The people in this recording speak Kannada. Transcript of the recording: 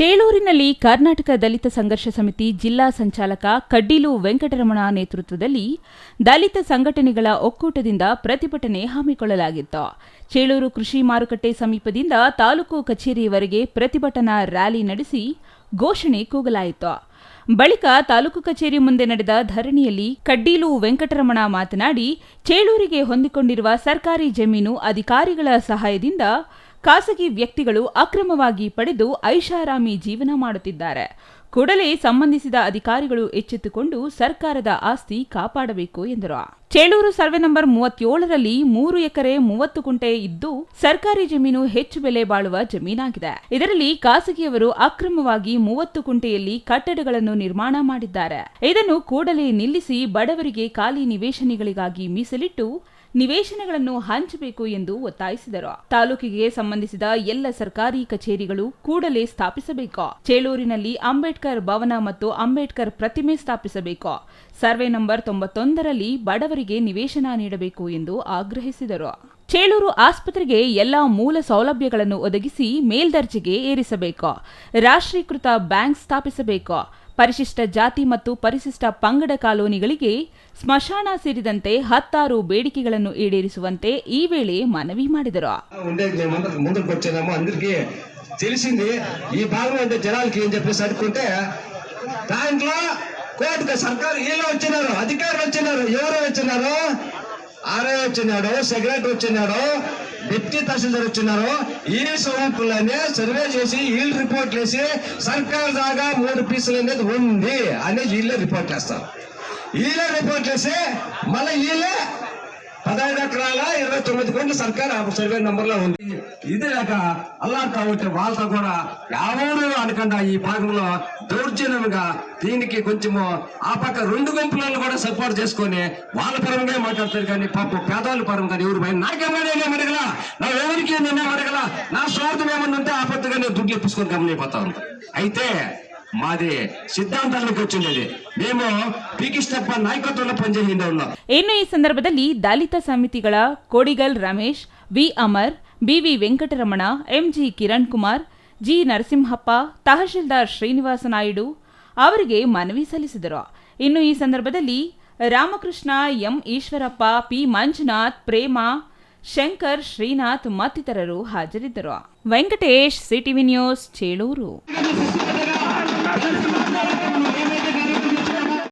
ಚೇಳೂರಿನಲ್ಲಿ ಕರ್ನಾಟಕ ದಲಿತ ಸಂಘರ್ಷ ಸಮಿತಿ ಜಿಲ್ಲಾ ಸಂಚಾಲಕ ಕಡ್ಡೀಲು ವೆಂಕಟರಮಣ ನೇತೃತ್ವದಲ್ಲಿ ದಲಿತ ಸಂಘಟನೆಗಳ ಒಕ್ಕೂಟದಿಂದ ಪ್ರತಿಭಟನೆ ಹಮ್ಮಿಕೊಳ್ಳಲಾಗಿತ್ತು. ಚೇಳೂರು ಕೃಷಿ ಮಾರುಕಟ್ಟೆ ಸಮೀಪದಿಂದ ತಾಲೂಕು ಕಚೇರಿಯವರೆಗೆ ಪ್ರತಿಭಟನಾ ರ್ಯಾಲಿ ನಡೆಸಿ ಘೋಷಣೆ ಕೂಗಲಾಯಿತು. ಬಳಿಕ ತಾಲೂಕು ಕಚೇರಿ ಮುಂದೆ ನಡೆದ ಧರಣಿಯಲ್ಲಿ ಕಡ್ಡೀಲು ವೆಂಕಟರಮಣ ಮಾತನಾಡಿ, ಚೇಳೂರಿಗೆ ಹೊಂದಿಕೊಂಡಿರುವ ಸರ್ಕಾರಿ ಜಮೀನು ಅಧಿಕಾರಿಗಳ ಸಹಾಯದಿಂದ ಖಾಸಗಿ ವ್ಯಕ್ತಿಗಳು ಅಕ್ರಮವಾಗಿ ಪಡೆದು ಐಷಾರಾಮಿ ಜೀವನ ಮಾಡುತ್ತಿದ್ದಾರೆ. ಕೂಡಲೇ ಸಂಬಂಧಿಸಿದ ಅಧಿಕಾರಿಗಳು ಎಚ್ಚೆತ್ತುಕೊಂಡು ಸರ್ಕಾರದ ಆಸ್ತಿ ಕಾಪಾಡಬೇಕು ಎಂದರು. ಚೇಳೂರು ಸರ್ವೆ ನಂಬರ್ 37ರಲ್ಲಿ 3 ಎಕರೆ 30 ಗುಂಟೆ ಇದ್ದು ಸರ್ಕಾರಿ ಜಮೀನು ಹೆಚ್ಚು ಬೆಲೆ ಬಾಳುವ ಜಮೀನಾಗಿದೆ. ಇದರಲ್ಲಿ ಖಾಸಗಿಯವರು ಅಕ್ರಮವಾಗಿ 30 ಗುಂಟೆಯಲ್ಲಿ ಕಟ್ಟಡಗಳನ್ನು ನಿರ್ಮಾಣ ಮಾಡಿದ್ದಾರೆ. ಇದನ್ನು ಕೂಡಲೇ ನಿಲ್ಲಿಸಿ ಬಡವರಿಗೆ ಖಾಲಿ ನಿವೇಶನಗಳಿಗಾಗಿ ಮೀಸಲಿಟ್ಟು ನಿವೇಶನಗಳನ್ನು ಹಂಚಬೇಕು ಎಂದು ಒತ್ತಾಯಿಸಿದರು. ತಾಲೂಕಿಗೆ ಸಂಬಂಧಿಸಿದ ಎಲ್ಲ ಸರ್ಕಾರಿ ಕಚೇರಿಗಳು ಕೂಡಲೇ ಸ್ಥಾಪಿಸಬೇಕು. ಚೇಳೂರಿನಲ್ಲಿ ಅಂಬೇಡ್ಕರ್ ಭವನ ಮತ್ತು ಅಂಬೇಡ್ಕರ್ ಪ್ರತಿಮೆ ಸ್ಥಾಪಿಸಬೇಕು. ಸರ್ವೆ ನಂಬರ್ 91ರಲ್ಲಿ ಬಡವರಿಗೆ ನಿವೇಶನ ನೀಡಬೇಕು ಎಂದು ಆಗ್ರಹಿಸಿದರು. ಚೇಳೂರು ಆಸ್ಪತ್ರೆಗೆ ಎಲ್ಲಾ ಮೂಲ ಸೌಲಭ್ಯಗಳನ್ನು ಒದಗಿಸಿ ಮೇಲ್ದರ್ಜೆಗೆ ಏರಿಸಬೇಕು. ರಾಷ್ಟ್ರೀಕೃತ ಬ್ಯಾಂಕ್ ಸ್ಥಾಪಿಸಬೇಕು. ಪರಿಶಿಷ್ಟ ಜಾತಿ ಮತ್ತು ಪರಿಶಿಷ್ಟ ಪಂಗಡ ಕಾಲೋನಿಗಳಿಗೆ ಸ್ಮಶಾನ ಸೇರಿದಂತೆ 16 ಬೇಡಿಕೆಗಳನ್ನು ಈಡೇರಿಸುವಂತೆ ಈ ವೇಳೆ మనవి ಮಾಡಿದರು. ముందుకు వచ్చాము, అందరికీ తెలిసింది. ఈ భాగం అంటే జనాలకి ఏం చెప్పేసి అనుకుంటే దాంట్లో కోర్టుకు సర్కారు వీళ్ళు వచ్చినారు, అధికారులు వచ్చినారు. ఎవరు వచ్చినారు? ఆర్ఐ వచ్చినాడు, సెక్రటరీ వచ్చినాడు, డిప్యూటీ తహసీల్దార్ వచ్చినారు. ఈ స్వరూపులనే సర్వే చేసి వీళ్ళు రిపోర్ట్లు వేసి సర్కారు దాకా 3 పీసులు అనేది ఉంది అనేది వీళ్ళే రిపోర్ట్లు వేస్తారు. వీళ్ళే రిపోర్ట్లు వేసి మళ్ళీ వీళ్ళే 15 ఎకరాల 29 కోట్ల సర్కారు సర్వే నంబర్లో ఉంది. ఇది లేక అల్లాడుతా ఉంటే వాళ్ళతో కూడా ఎవరు అనకుండా ఈ భాగంలో దౌర్జన్యంగా దీనికి కొంచెము ఆ పక్క 2 గుంపులను కూడా సపోర్ట్ చేసుకొని వాళ్ళ పరంగా మాట్లాడతారు. కానీ పాప పేదవాళ్ళ పరంగా ఎవరు నాకేమన్నా అడగల, నా ఎవరికి నేనే అడగల, నా స్వార్థం ఏమన్నా ఉంటే ఆపత్తుగా నేను దుడ్లు ఇప్పించుకొని గమనైపోతా ఉంటా. అయితే మాది ಸಿದ್ಧಾಂತಕ್ಕೆ వచ్చింది. మేము ಪೀಕಿಸ್ಟಪ್ಪ ನಾಯಕತ್ವದ ಪಂಚಾಯಿತಿಯಿಂದ ఉన్నాం. ಇನ್ನು ಈ ಸಂದರ್ಭದಲ್ಲಿ ದಲಿತ ಸಮಿತಿಗಳ Kodigal Ramesh, V Amar, BV Venkataramana, MG Kiran Kumar, G Narasimhappa, tahsildar Srinivasa Naidu ಅವರಿಗೆ ಮನವಿ ಸಲ್ಲಿಸಿದರು. ಇನ್ನು ಈ ಸಂದರ್ಭದಲ್ಲಿ ರಾಮಕೃಷ್ಣ, ಎಂ ಈಶ್ವರಪ್ಪ, ಪಿ ಮಂಜುನಾಥ್, ಪ್ರೇಮ, ಶಂಕರ್, ಶ್ರೀನಾಥ್ ಮತ್ತಿತರರು ಹಾಜರಿದ್ದರು. Venkatesh, CTV news, Chelur.